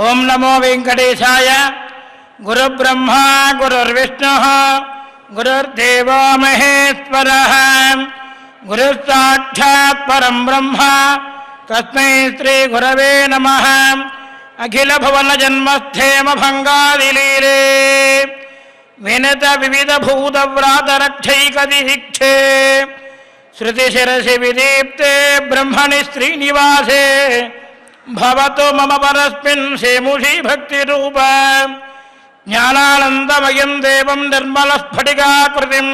ఓం నమో వెంకటేశాయ. గురుబ్రహ్మా గురుర్విష్ణుః గురుర్దేవో మహేశ్వరః గురుస్సాక్షాత్ పరం బ్రహ్మ తస్మై శ్రీ గురవే నమః. అఖిల భువన జన్మస్థేమ భంగాదిలీలే వినత వివిధ భూత వ్రాత రక్షైక దీక్షే శృతి శిరసి విదీప్తే బ్రహ్మణి శ్రీనివాసే భవతు మమ పరస్మిన్ సేముషి భక్తి రూప జ్ఞానానందమయం దేవం నిర్మల స్ఫటికాకృతిం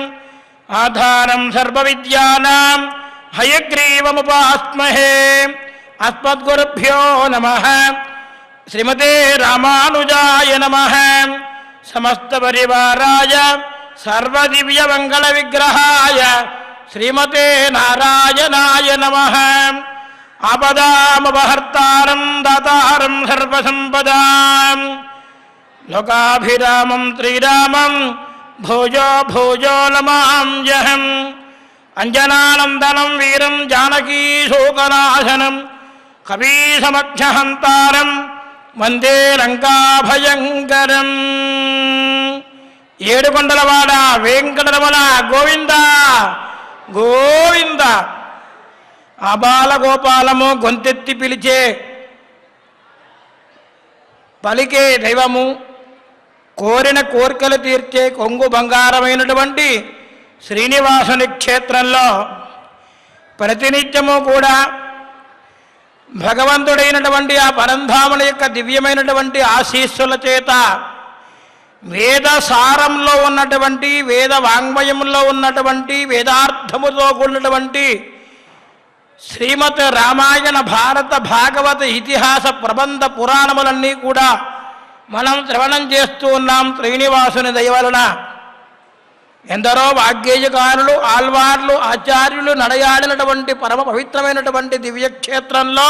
ఆధారం సర్వ విద్యానాం హయగ్రీవముపాస్మహే. అస్మద్గురుభ్యో నమః. శ్రీమతే రామానుజాయ నమః. సమస్త పరివారాయ సర్వదివ్య మంగళ విగ్రహాయ శ్రీమతే నారాయణాయ నమః. ఆపదామపహర్తారం దాతారం సర్వసంపదాం లోకాభిరామం శ్రీరామం భోజో భోజో నమామ్యహం. అంజనానందనం వీరం జానకీ శోకనాశనం కపీసమక్షహంతారం వందే లంకాభయంకరం. ఏడుకొండలవాడ వెంకటరమణ గోవింద గోవింద. ఆబాల గోపాలము గొంతెత్తి పిలిచే పలికే దైవము, కోరిన కోరికలు తీర్చే కొంగు బంగారమైనటువంటి శ్రీనివాసుని క్షేత్రంలో ప్రతినిత్యము కూడా భగవంతుడైనటువంటి ఆ పరంధాముని యొక్క దివ్యమైనటువంటి ఆశీస్సుల చేత వేద సారంలో ఉన్నటువంటి వేద వాంగ్మయంలో ఉన్నటువంటి వేదార్థముతో కూడినటువంటి శ్రీమద్ రామాయణ భారత భాగవత ఇతిహాస ప్రబంధ పురాణములన్నీ కూడా మనం శ్రవణం చేస్తూ ఉన్నాం. శ్రీనివాసుని దయ వలన ఎందరో వాగ్గేయకారులు ఆల్వార్లు ఆచార్యులు నడయాడినటువంటి పరమ పవిత్రమైనటువంటి దివ్యక్షేత్రంలో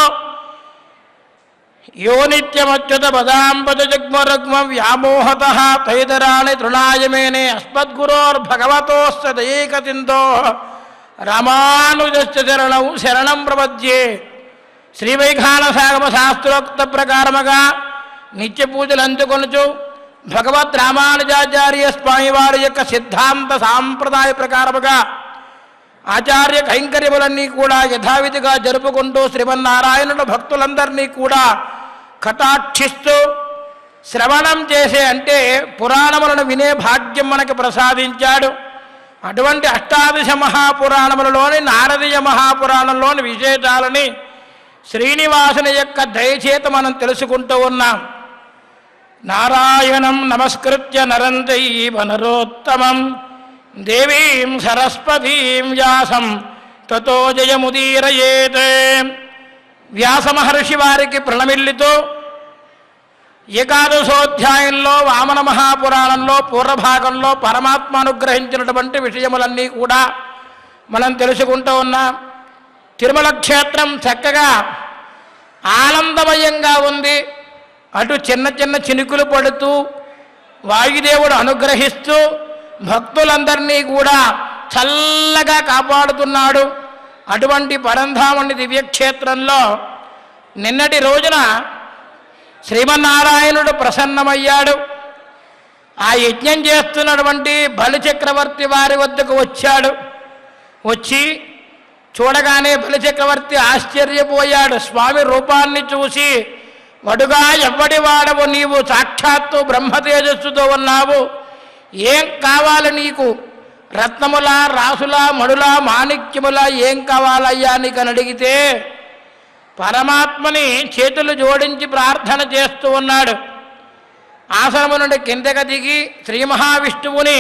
యో నిత్యమచ్యుత పదాంబజ జగ్మరుగ్మ వ్యామోహత తైదరాణి తృణాయమేనే అస్మద్గురోర్భగవతోస్య దయైకతిందో రామానుజస్య శరణం శరణం ప్రపద్యే. శ్రీవైఖానసాగమ శాస్త్రోక్త ప్రకారముగా నిత్య పూజలు అందుకొనుచు భగవద్ రామానుజాచార్య స్వామి వారి యొక్క సిద్ధాంత సాంప్రదాయ ప్రకారముగా ఆచార్య కైంకర్యములన్నీ కూడా యథావిధిగా జరుపుకుంటూ శ్రీమన్నారాయణుడు భక్తులందరినీ కూడా కటాక్షిస్తూ శ్రవణం చేసే అంటే పురాణములను వినే భాగ్యం మనకు ప్రసాదించాడు. అటువంటి అష్టాదశ మహాపురాణములలోని నారదీయ మహాపురాణంలోని విశేషాలని శ్రీనివాసుని యొక్క దయచేత మనం తెలుసుకుంటూ ఉన్నాం. నారాయణం నమస్కృత్య నరం చైవ నరోత్తమం దేవీం సరస్వతీం వ్యాసం తతో జయముదీరయేత్. వ్యాస మహర్షి వారికి ప్రణమిల్లితో ఏకాదశోధ్యాయంలో వామన మహాపురాణంలో పూర్వభాగంలో పరమాత్మ అనుగ్రహించినటువంటి విషయములన్నీ కూడా మనం తెలుసుకుంటూ ఉన్నాం. తిరుమల క్షేత్రం చక్కగా ఆనందమయంగా ఉంది. అటు చిన్న చిన్న చినుకులు పడుతూ వాయుదేవుడు అనుగ్రహిస్తూ భక్తులందరినీ కూడా చల్లగా కాపాడుతున్నాడు. అటువంటి పరంధాముని దివ్యక్షేత్రంలో నిన్నటి రోజున శ్రీమన్నారాయణుడు ప్రసన్నమయ్యాడు. ఆ యజ్ఞం చేస్తున్నటువంటి బలిచక్రవర్తి వారి వద్దకు వచ్చాడు. వచ్చి చూడగానే బలిచక్రవర్తి ఆశ్చర్యపోయాడు. స్వామి రూపాన్ని చూసి, వడుగా ఎవ్వడి వాడవు నీవు, సాక్షాత్తు బ్రహ్మ తేజస్సుతో ఉన్నావు, ఏం కావాలి నీకు? రత్నముల రాసుల మణుల మాణిక్యముల ఏం కావాలయ్యా నీకని అడిగితే పరమాత్మని చేతులు జోడించి ప్రార్థన చేస్తూ ఉన్నాడు. ఆశ్రమం నుండి కిందకి దిగి శ్రీ మహావిష్ణువుని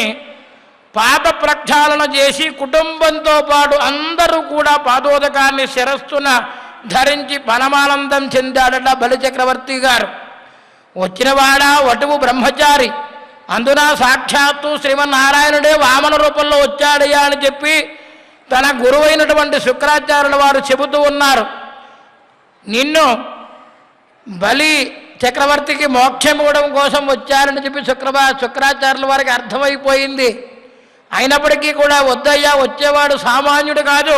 పాద ప్రక్షాళన చేసి కుటుంబంతో పాటు అందరూ కూడా పాదోదకాన్ని శిరస్సున ధరించి పరమానందం చెందాడట బలిచక్రవర్తి గారు. వచ్చినవాడా వటువు బ్రహ్మచారి, అందున సాక్షాత్తు శ్రీమన్నారాయణుడే వామన రూపంలో వచ్చాడయ్యా అని చెప్పి తన గురువైనటువంటి శుక్రాచార్యుల వారు చెబుతూ ఉన్నారు. నిన్ను బలి చక్రవర్తికి మోక్షం ఇవ్వడం కోసం వచ్చారని చెప్పి శుక్రాచార్యుల వారికి అర్థమైపోయింది. అయినప్పటికీ కూడా వద్దయ్యా, వచ్చేవాడు సామాన్యుడు కాదు,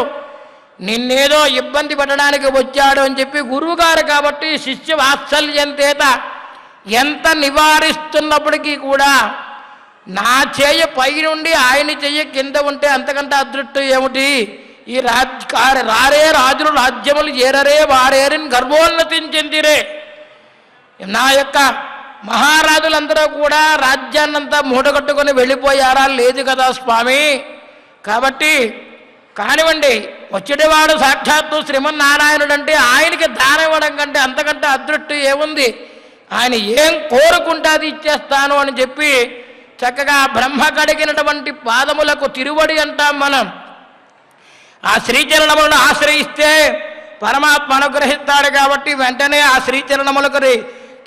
నిన్నేదో ఇబ్బంది పెట్టడానికి వచ్చాడు అని చెప్పి గురువుగారు కాబట్టి శిష్య వాత్సల్యం చేత ఎంత నివారిస్తున్నప్పటికీ కూడా నా చేయ పై నుండి ఆయన చెయ్యి కింద ఉంటే అంతకంటే అదృష్టం ఏమిటి? ఈ రారే రాజులు రాజ్యములు ఏరరే వారేరిని గర్వోన్నతించిందిరే. నా యొక్క మహారాజులందరూ కూడా రాజ్యాన్నంతా మూటగట్టుకొని వెళ్ళిపోయారా? లేదు కదా స్వామి. కాబట్టి కానివ్వండి, వచ్చేటివాడు సాక్షాత్తు శ్రీమన్నారాయణుడు అంటే ఆయనకి దానం ఇవ్వడం కంటే అంతకంటే అదృష్టం ఏముంది? ఆయన ఏం కోరుకుంటే అది ఇచ్చేస్తాను అని చెప్పి చక్కగా బ్రహ్మ కడిగినటువంటి పాదములకు తిరువడి అంటాం మనం. ఆ శ్రీచరణములను ఆశ్రయిస్తే పరమాత్మ అనుగ్రహిస్తాడు. కాబట్టి వెంటనే ఆ శ్రీచరణములకు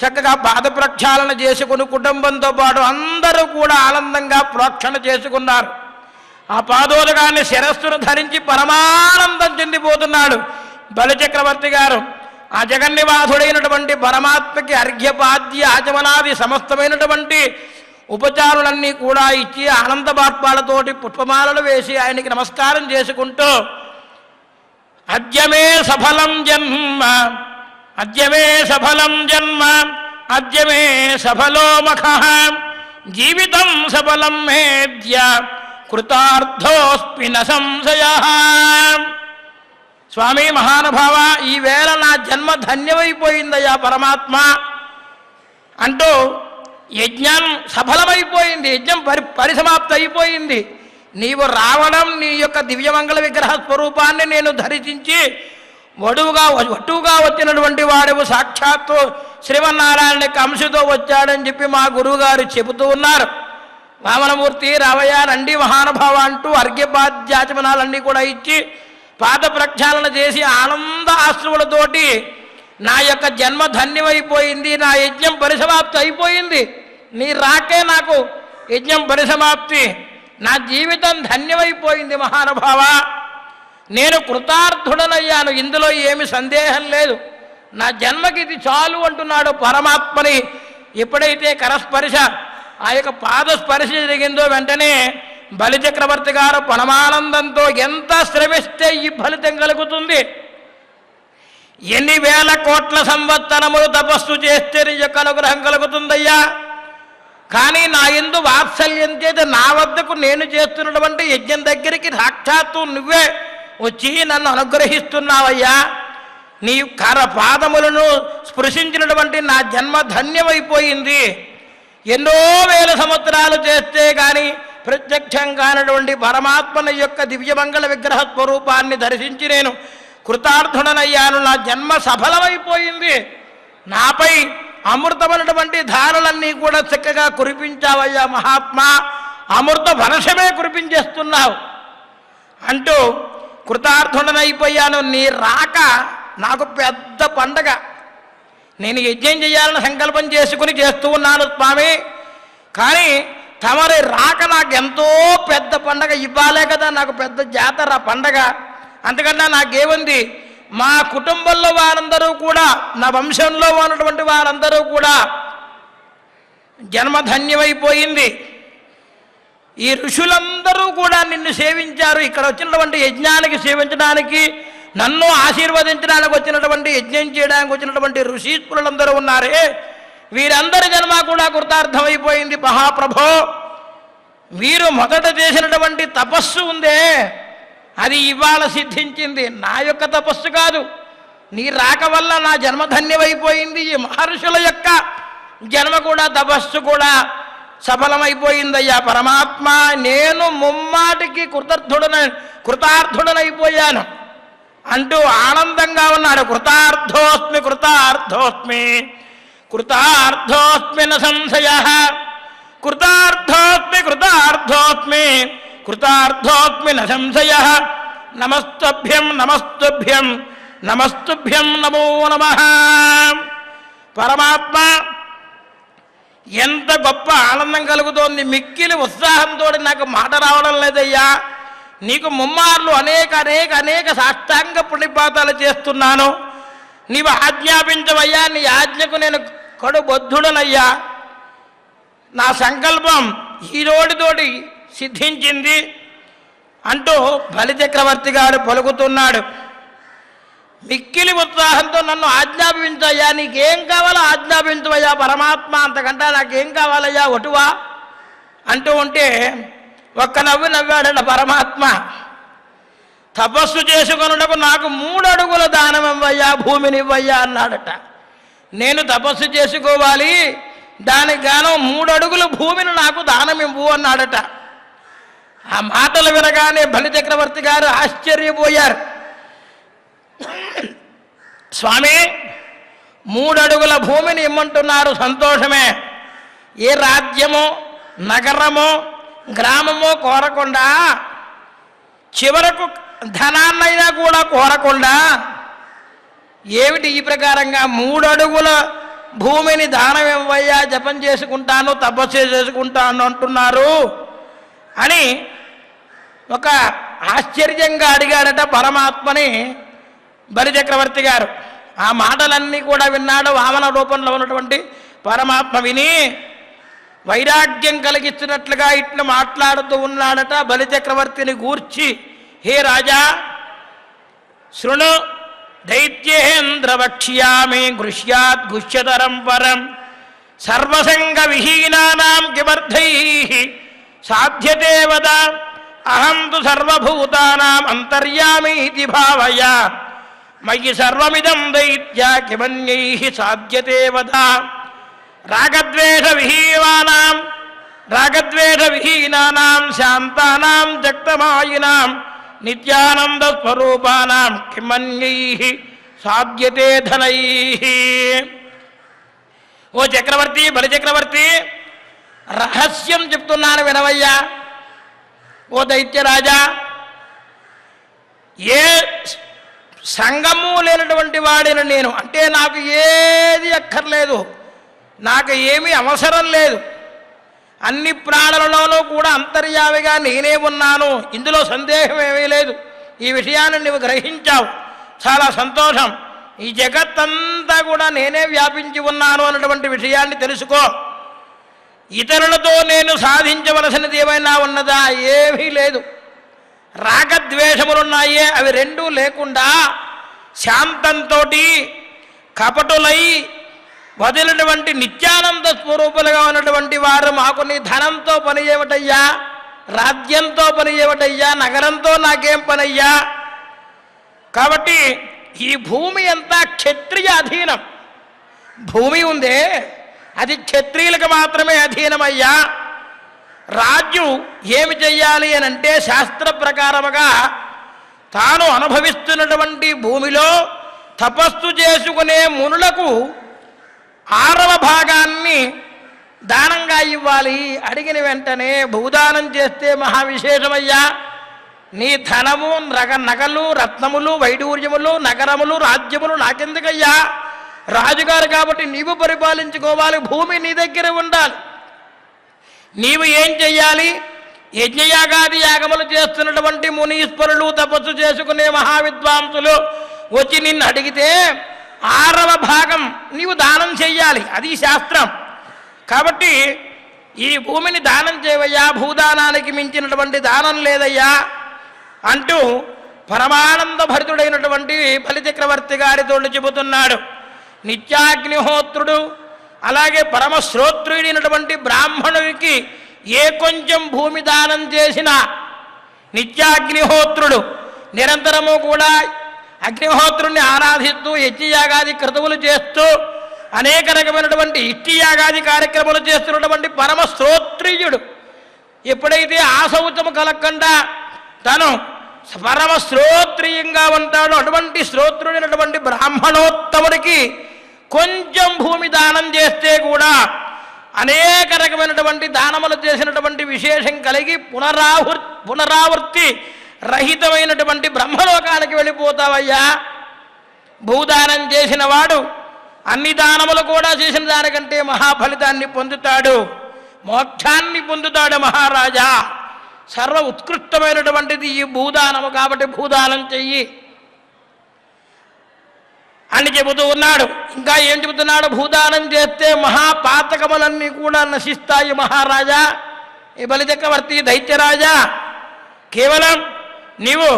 చక్కగా పాద ప్రక్షాళన చేసుకుని కుటుంబంతో పాటు అందరూ కూడా ఆనందంగా ప్రోక్షణ చేసుకున్నారు. ఆ పాదోదకాన్ని శిరస్సును ధరించి పరమానందం చెందిపోతున్నాడు బలిచక్రవర్తి గారు. ఆ జగన్నివాసుడైనటువంటి పరమాత్మకి అర్ఘ్యపాద్య ఆచమనాది సమస్తమైనటువంటి ఉపచారులన్నీ కూడా ఇచ్చి ఆనంద బాష్పాలతోటి పుష్పమాలలు వేసి ఆయనకి నమస్కారం చేసుకుంటూ అద్యమే సఫలం జన్మ అద్యమే సఫలం జన్మ అద్యమే సఫలో మఖః జీవితం సఫలం మేద్య కృతార్థోస్మి న సంశయః. స్వామి మహానుభావ, ఈవేళ నా జన్మ ధన్యమైపోయిందయ్యా పరమాత్మ అంటూ యజ్ఞం సఫలమైపోయింది, యజ్ఞం పరిసమాప్తి అయిపోయింది. నీవు రావడం, నీ యొక్క దివ్యమంగళ విగ్రహ స్వరూపాన్ని నేను దర్శించి వటువుగా వచ్చినటువంటి వాడు సాక్షాత్తు శ్రీమన్నారాయణ కంసుతో వచ్చాడని చెప్పి మా గురువుగారు చెబుతూ ఉన్నారు. వామనమూర్తి రావయ్య రండి మహానుభావ అంటూ అర్ఘ్యపాద్యాచమనాలన్నీ కూడా ఇచ్చి పాద ప్రక్షాళన చేసి ఆనంద ఆశ్రువులతోటి నా యొక్క జన్మ ధన్యమైపోయింది, నా యజ్ఞం పరిసమాప్తి అయిపోయింది, నీ రాకే నాకు యజ్ఞం పరిసమాప్తి, నా జీవితం ధన్యమైపోయింది మహానుభావ, నేను కృతార్థుడనయ్యాను, ఇందులో ఏమి సందేహం లేదు, నా జన్మకి ఇది చాలు అంటున్నాడు పరమాత్మని. ఎప్పుడైతే కరస్పర్శ ఆ యొక్క పాదస్పర్శ జరిగిందో వెంటనే బలిచక్రవర్తి గారు పరమానందంతో ఎంత శ్రమిస్తే ఈ ఫలితం కలుగుతుంది, ఎన్ని వేల కోట్ల సంవత్సరములు తపస్సు చేస్తే నీ యొక్క అనుగ్రహం కలుగుతుందయ్యా, కానీ నా యందు వాత్సల్యం చేత నా వద్దకు నేను చేస్తున్నటువంటి యజ్ఞం దగ్గరికి సాక్షాత్తు నువ్వే వచ్చి నన్ను అనుగ్రహిస్తున్నావయ్యా, నీ పాదములను స్పృశించినటువంటి నా జన్మ ధన్యమైపోయింది. ఎన్నో వేల సంవత్సరాలు చేస్తే కానీ ప్రత్యక్షం కానటువంటి పరమాత్మని యొక్క దివ్యమంగళ విగ్రహ స్వరూపాన్ని దర్శించి నేను కృతార్థుడనయ్యాను, నా జన్మ సఫలమైపోయింది, నాపై అమృతమైనటువంటి ధారలన్నీ కూడా చక్కగా కురిపించావయ్యా మహాత్మా, అమృత వర్షమే కురిపించేస్తున్నావు అంటూ కృతార్థుడనైపోయాను. నీ రాక నాకు పెద్ద పండగ, నేను యజ్ఞం చేయాలని సంకల్పం చేసుకుని చేస్తూ ఉన్నాను స్వామి, కానీ తమరి రాక నాకు ఎంతో పెద్ద పండగ, ఇవ్వాలే కదా నాకు పెద్ద జాతర పండగ, అంతకన్నా నాకేముంది, మా కుటుంబంలో వారందరూ కూడా నా వంశంలో ఉన్నటువంటి వారందరూ కూడా జన్మధన్యమైపోయింది. ఈ ఋషులందరూ కూడా నిన్ను సేవించారు, ఇక్కడ వచ్చినటువంటి యజ్ఞానికి సేవించడానికి నన్ను ఆశీర్వదించడానికి వచ్చినటువంటి యజ్ఞం చేయడానికి వచ్చినటువంటి ఋషీశ్వరులందరూ ఉన్నారే, వీరందరి జన్మ కూడా కృతార్థమైపోయింది మహాప్రభో. వీరు మొదట చేసినటువంటి తపస్సు ఉందే అది ఇవాళ సిద్ధించింది, నా యొక్క తపస్సు కాదు, నీ రాక వల్ల నా జన్మ ధన్యమైపోయింది, ఈ మహర్షుల యొక్క జన్మ కూడా తపస్సు కూడా సఫలమైపోయిందయ్యా పరమాత్మ, నేను ముమ్మాటికి కృతార్థుడనైపోయాను అంటూ ఆనందంగా ఉన్నాడు. కృతార్థోస్మి కృతార్థోస్మి కృతార్థోస్మి న సంశయః కృతార్థోస్మి కృతార్థోస్మి కృతార్థోస్మి న సంశయః నమస్తుభ్యం నమస్తుభ్యం నమస్తుభ్యం నమో నమః. పరమాత్మ ఎంత గొప్ప ఆనందం కలుగుతోంది, మిక్కిలి ఉత్సాహంతో నాకు మాట రావడం లేదయ్యా, నీకు ముమ్మార్లు అనేక అనేక అనేక సాష్టాంగ పుణ్యపాతాలు చేస్తున్నాను, నీవు ఆజ్ఞాపించవయ్యా, నీ ఆజ్ఞకు నేను కడుబద్ధుడనయ్యా, నా సంకల్పం ఈరోడితోటి సిద్ధించింది అంటూ బలిచక్రవర్తి గారు పలుకుతున్నాడు. మిక్కిలి ఉత్సాహంతో నన్ను ఆజ్ఞాపించయ్యా, నీకేం కావాలో ఆజ్ఞాపించవయ్యా పరమాత్మ, అంతకంటే నాకేం కావాలయ్యా ఒటువా అంటూ ఉంటే ఒక్క నవ్వు నవ్వాడట పరమాత్మ. తపస్సు చేసుకొనుటకు నాకు 3 అడుగుల దానం ఇవ్వయ్యా, భూమిని ఇవ్వయ్యా అన్నాడట. నేను తపస్సు చేసుకోవాలి, దానికి గాను 3 అడుగుల భూమిని నాకు దానం ఇవ్వు అన్నాడట. ఆ మాటలు వినగానే బలిచక్రవర్తి గారు ఆశ్చర్యపోయారు. స్వామి, 3 అడుగుల భూమిని ఇమ్మంటున్నారు, సంతోషమే. ఏ రాజ్యమో నగరమో గ్రామమో కోరకుండా, చివరకు ధనాన్నైనా కూడా కోరకుండా, ఏమిటి ఈ ప్రకారంగా 3 అడుగుల భూమిని దానం ఇవ్వయ్యా, జపం చేసుకుంటాను, తపస్సు చేసుకుంటాను అంటున్నారు అని ఒక ఆశ్చర్యంగా అడిగాడట పరమాత్మని బలిచక్రవర్తి గారు. ఆ మాటలన్నీ కూడా విన్నాడు వామన రూపంలో ఉన్నటువంటి పరమాత్మ. విని వైరాగ్యం కలిగిస్తున్నట్లుగా ఇట్లా మాట్లాడుతూ ఉన్నాడట బలిచక్రవర్తిని గూర్చి. హే రాజా, శృణు, దైత్యేంద్ర వక్ష్యామి గృహ్యాత్ గుహ్యతరం పరం సర్వసంగ విహీనానాం కిమర్థైః సాధ్యతే వద అహం తు సర్వభూతానాం అంతర్యామి ఇతి భావయ మయి సర్వమిదం దైత్య కిమన్యైః సాధ్యతే వద రాగద్వేష విహీనానాం శాంతానాం జక్తమాయినాం నిత్యానంద స్వరూపానాం కిమన్యైః సాధ్యతే ధనైః. ఓ చక్రవర్తి, బలిచక్రవర్తి, రహస్యం చెప్తున్నాను వినవయ్యా. ఓ దైత్యరాజా, ఏ సంగము లేనటువంటి వాడిని నేను, అంటే నాకు ఏది అక్కర్లేదు, నాకు ఏమీ అవసరం లేదు, అన్ని ప్రాణులలోనూ కూడా అంతర్యామిగా నేనే ఉన్నాను, ఇందులో సందేహం ఏమీ లేదు. ఈ విషయాన్ని నువ్వు గ్రహించావు, చాలా సంతోషం. ఈ జగత్తంతా కూడా నేనే వ్యాపించి ఉన్నాను అన్నటువంటి విషయాన్ని తెలుసుకో. ఇతరులతో నేను సాధించవలసినది ఏమైనా ఉన్నదా? ఏమీ లేదు. రాగద్వేషములున్నాయే, అవి రెండూ లేకుండా శాంతంతో కపటులై వదిలినటువంటి నిత్యానంద స్వరూపులుగా ఉన్నటువంటి వారు మాకు నీ ధనంతో పని ఏమిటయ్యా, రాజ్యంతో పని ఏమిటయ్యా, నగరంతో నాకేం పనయ్యా? కాబట్టి ఈ భూమి అంతా క్షత్రియ అధీనం. భూమి ఉందే అది క్షత్రియులకు మాత్రమే అధీనమయ్యా. రాజు ఏమి చెయ్యాలి అని అంటే శాస్త్ర ప్రకారముగా తాను అనుభవిస్తున్నటువంటి భూమిలో తపస్సు చేసుకునే మునులకు 6వ భాగాన్ని దానంగా ఇవ్వాలి. అడిగిన వెంటనే భూదానం చేస్తే మహావిశేషమయ్యా. నీ ధనము, నగలు, రత్నములు, వైడూర్యములు, నగరములు, రాజ్యములు నాకెందుకయ్యా? రాజుగారు కాబట్టి నీవు పరిపాలించుకోవాలి, భూమి నీ దగ్గర ఉండాలి. నీవు ఏం చెయ్యాలి? యజ్ఞయాగాది యాగములు చేస్తున్నటువంటి మునీశ్వరులు, తపస్సు చేసుకునే మహావిద్వాంసులు వచ్చి నిన్ను అడిగితే 6వ భాగం నీవు దానం చెయ్యాలి. అది శాస్త్రం. కాబట్టి ఈ భూమిని దానం చేయవయ్యా, భూదానానికి మించినటువంటి దానం లేదయ్యా అంటూ పరమానంద భరితుడైనటువంటి బలిచక్రవర్తి గారితో చెబుతున్నాడు. నిత్యాగ్నిహోత్రుడు, అలాగే పరమశ్రోత్రుడైనటువంటి బ్రాహ్మణుడికి ఏ కొంచెం భూమి దానం చేసినా, నిత్యాగ్నిహోత్రుడు నిరంతరము కూడా అగ్నిహోత్రుణ్ణి ఆరాధిస్తూ యజ్ఞయాగాది క్రతువులు చేస్తూ అనేక రకమైనటువంటి ఇష్టియాగాది కార్యక్రమాలు చేస్తున్నటువంటి పరమశ్రోత్రియుడు ఎప్పుడైతే ఆశౌచము కలగకుండా తను పరమశ్రోత్రియంగా ఉంటాడో అటువంటి శ్రోత్రుడైనటువంటి బ్రాహ్మణోత్తముడికి కొంచెం భూమి దానం చేస్తే కూడా అనేక రకమైనటువంటి దానములు చేసినటువంటి విశేషం కలిగి పునరావృత్తి రహితమైనటువంటి బ్రహ్మలోకానికి వెళ్ళిపోతావయ్యా. భూదానం చేసిన వాడు అన్ని దానములు కూడా చేసిన దానికంటే మహాఫలితాన్ని పొందుతాడు, మోక్షాన్ని పొందుతాడు మహారాజా. సర్వ ఉత్కృష్టమైనటువంటిది ఈ భూదానము, కాబట్టి భూదానం చెయ్యి అని చెబుతూ ఉన్నాడు. ఇంకా ఏం చెబుతున్నాడు? భూదానం చేస్తే మహాపాతకములన్నీ కూడా నశిస్తాయి మహారాజా. ఈ బలిచక్రవర్తి దైత్యరాజా, కేవలం నీవు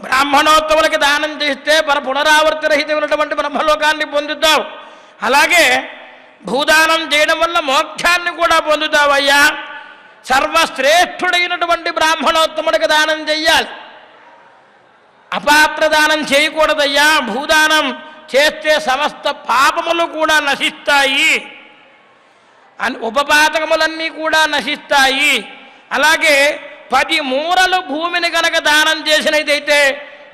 బ్రాహ్మణోత్తములకి దానం చేస్తే పునరావర్తి రహితమైనటువంటి బ్రహ్మలోకాన్ని పొందుతావు. అలాగే భూదానం చేయడం వల్ల మోక్షాన్ని కూడా పొందుతావయ్యా. సర్వశ్రేష్ఠుడైనటువంటి బ్రాహ్మణోత్తముడికి దానం చెయ్యాలి, అపాత్ర దానం చేయకూడదయ్యా. భూదానం చేస్తే సమస్త పాపములు కూడా నశిస్తాయి, ఉపపాతకములన్నీ కూడా నశిస్తాయి. అలాగే 10 మూరలు భూమిని కనుక దానం చేసినదైతే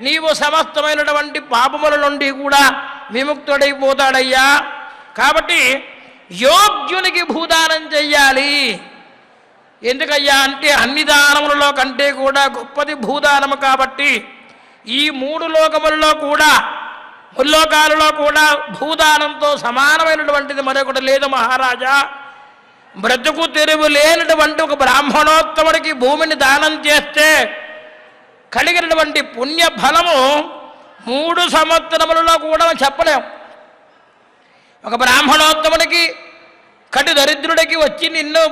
నీవు సమస్తమైనటువంటి పాపముల నుండి కూడా విముక్తుడైపోతాడయ్యా. కాబట్టి యోగ్యునికి భూదానం చెయ్యాలి. ఎందుకయ్యా అంటే అన్ని దానములలో కంటే కూడా గొప్పది భూదానము. కాబట్టి ఈ 3 లోకములలో కూడా, ముల్లోకాలలో కూడా భూదానంతో సమానమైనటువంటిది మరొకటి లేదు మహారాజా. బ్రతుకు తెరువు లేనటువంటి ఒక బ్రాహ్మణోత్తముడికి భూమిని దానం చేస్తే కలిగినటువంటి పుణ్య ఫలము 3 సంవత్సరములలో కూడా చెప్పలేం. ఒక బ్రాహ్మణోత్తముడికి కటి దరిద్రుడికి వచ్చి నిన్ను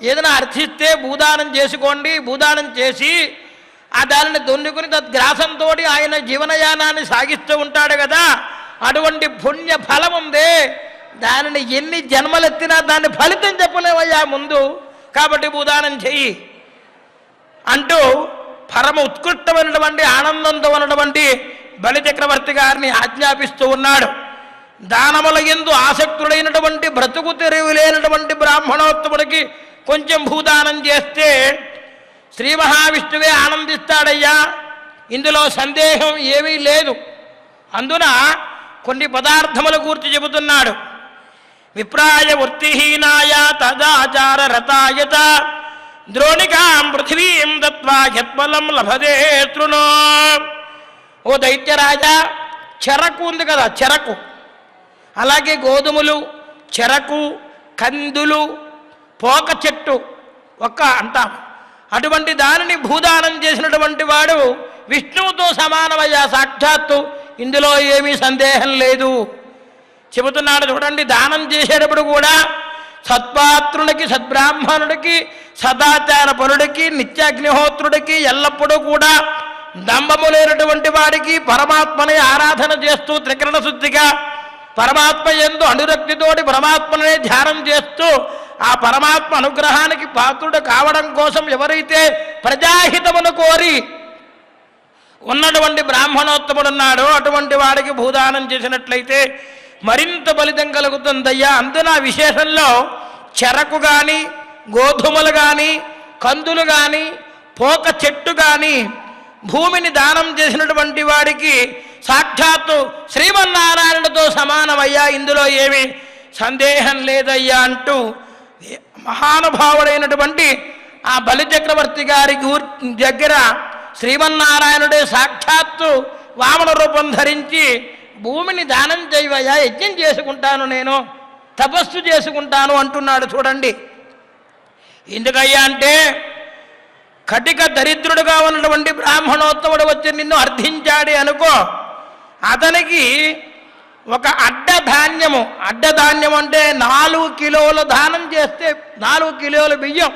ఏదైనా అర్థిస్తే భూదానం చేసుకోండి, భూదానం చేసి ఆ దానిని దొన్నుకుని తద్గ్రాసంతో ఆయన జీవనయానాన్ని సాగిస్తూ ఉంటాడు కదా, అటువంటి పుణ్య ఫలం ఉందే, దానిని ఎన్ని జన్మలెత్తినా దాన్ని ఫలితం చెప్పలేవయ్యా ముందు. కాబట్టి భూదానం చెయ్యి అంటూ పరమ ఉత్కృష్టమైనటువంటి ఆనందంతో ఉన్నటువంటి బలిచక్రవర్తి గారిని ఆజ్ఞాపిస్తూ ఉన్నాడు. దానముల యందు ఆసక్తుడైనటువంటి బ్రతుకు తెరువు లేనటువంటి బ్రాహ్మణోత్తముడికి కొంచెం భూదానం చేస్తే శ్రీ మహావిష్ణువే ఆనందిస్తాడయ్యా, ఇందులో సందేహం ఏమీ లేదు. అందున కొన్ని పదార్థముల గురించి చెబుతున్నాడు. విప్రాయ వృత్తిహీనాయ తదాచార రతాయత ద్రోణికాం పృథివీం దత్వా యత్ఫలం లభతే తృణో. ఓ దైత్యరాజా, చెరకు ఉంది కదా, చెరకు, అలాగే గోధుమలు, చెరకు, కందులు, పోక చెట్టు ఒక్క అంటాం, అటువంటి దానిని భూదానం చేసినటువంటి వాడు విష్ణువుతో సమానమయ్యా సాక్షాత్తు. ఇందులో ఏమీ సందేహం లేదు. చెబుతున్నాడు చూడండి, దానం చేసేటప్పుడు కూడా సత్పాత్రునికి, సద్బ్రాహ్మణుడికి, సదాచార పరుడికి, నిత్యాగ్నిహోత్రుడికి, ఎల్లప్పుడూ కూడా దంభము లేనటువంటి వాడికి పరమాత్మని ఆరాధన చేస్తూ త్రికరణ శుద్ధిగా పరమాత్మ యందు అనురక్తితోటి పరమాత్మనే ధ్యానం చేస్తూ ఆ పరమాత్మ అనుగ్రహానికి పాత్రుడు కావడం కోసం ఎవరైతే ప్రజాహితమును కోరి ఉన్నటువంటి బ్రాహ్మణోత్తముడున్నాడో అటువంటి వాడికి భూదానం చేసినట్లయితే మరింత ఫలితం కలుగుతుందయ్యా. అందున విశేషంలో చెరకు కానీ, గోధుమలు కానీ, కందులు కానీ, పోక చెట్టు కానీ భూమిని దానం చేసినటువంటి వాడికి సాక్షాత్తు శ్రీమన్నారాయణుడితో సమానమయ్యా, ఇందులో ఏమీ సందేహం లేదయ్యా అంటూ మహానుభావుడైనటువంటి ఆ బలిచక్రవర్తి గారి దగ్గర శ్రీమన్నారాయణుడే సాక్షాత్తు వామన రూపం ధరించి భూమిని దానం చేయవయ్యా, యజ్ఞం చేసుకుంటాను, నేను తపస్సు చేసుకుంటాను అంటున్నాడు. చూడండి, ఎందుకయ్యా అంటే కటిక దరిద్రుడుగా ఉన్నటువంటి బ్రాహ్మణోత్తముడు వచ్చి నిన్ను అర్థించాడు అనుకో, అతనికి ఒక అడ్డధాన్యం అంటే 4 కిలోల దానం చేస్తే 4 కిలోల బియ్యం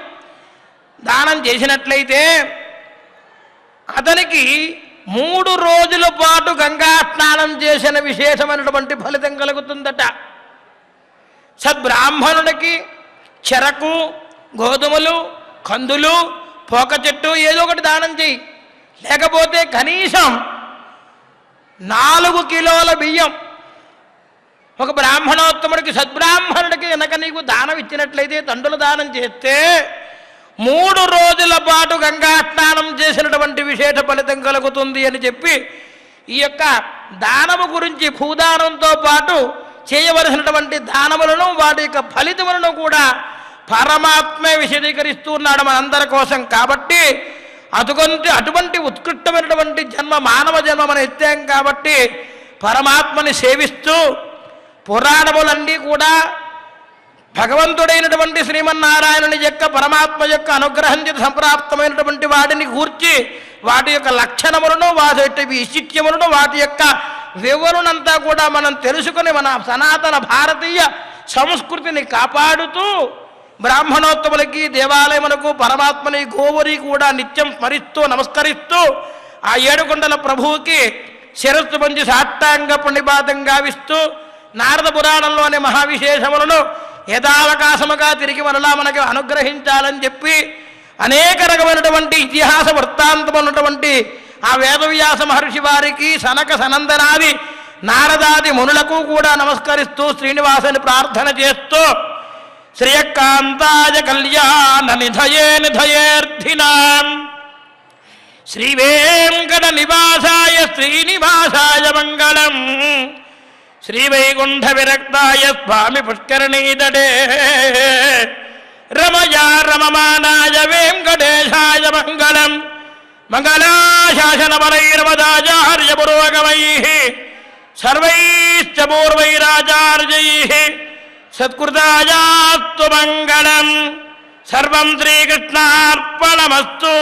దానం చేసినట్లయితే అతనికి 3 రోజుల పాటు గంగా స్నానం చేసిన విశేషమైనటువంటి ఫలితం కలుగుతుందట. సద్బ్రాహ్మణుడికి చెరకు, గోధుమలు, కందులు, పోక చెట్టు ఏదో ఒకటి దానం చెయ్యి, లేకపోతే కనీసం 4 కిలోల బియ్యం ఒక బ్రాహ్మణోత్తముడికి, సద్బ్రాహ్మణుడికి కనుక నీకు దానం ఇచ్చినట్లయితే, తండ్రుల దానం చేస్తే 3 రోజుల పాటు గంగా స్నానం చేసినటువంటి విశేష ఫలితం కలుగుతుంది అని చెప్పి ఈ యొక్క దానము గురించి భూదానంతో పాటు చేయవలసినటువంటి దానములను వాటి యొక్క ఫలితములను కూడా పరమాత్మే విశదీకరిస్తూ ఉన్నాడు మనందరి కోసం. కాబట్టి అటువంటి ఉత్కృష్టమైనటువంటి జన్మ, మానవ జన్మ మనం ఎత్తాం కాబట్టి పరమాత్మని సేవిస్తూ పురాణములన్నీ కూడా భగవంతుడైనటువంటి శ్రీమన్నారాయణుని యొక్క పరమాత్మ యొక్క అనుగ్రహం చేత సంప్రాప్తమైనటువంటి వాటిని గూర్చి వాటి యొక్క లక్షణములను, వాటి యొక్క విశిష్ట్యములను, వాటి యొక్క వివరణంతా కూడా మనం తెలుసుకుని మన సనాతన భారతీయ సంస్కృతిని కాపాడుతూ బ్రాహ్మణోత్తములకి, దేవాలయములకు, పరమాత్మని, గోవుని కూడా నిత్యం స్మరిస్తూ నమస్కరిస్తూ ఆ ఏడుకొండల ప్రభువుకి శిరస్సు పొంచి సాష్టాంగ పుణ్యపాతం గావిస్తూ నారద పురాణంలోని మహావిశేషములను యథావకాశముగా తిరిగి మరలా మనకు అనుగ్రహించాలని చెప్పి అనేక రకమైనటువంటి ఇతిహాస వృత్తాంతమున్నటువంటి ఆ వేదవ్యాస మహర్షి వారికి సనక సనందనాది నారదాది మునులకు కూడా నమస్కరిస్తూ శ్రీనివాసుని ప్రార్థన చేస్తూ శ్రియకాంతాయ కళ్యాణ నిధయే నిధయేర్థినాం శ్రీవేంకట నివాసాయ శ్రీనివాసాయ మంగళం శ్రీవైకుంఠ విరక్తాయ స్వామి పుష్కరణీతటే రమయా రమమానాయ వెంకటేశాయ మంగళం మంగళాశాసనపరైరమదాచార్యపురోగమైః సర్వైశ్చ పూర్వైరాచార్యైః సత్కృతాయాస్తు మంగళం సర్వం శ్రీకృష్ణార్పణమస్తు.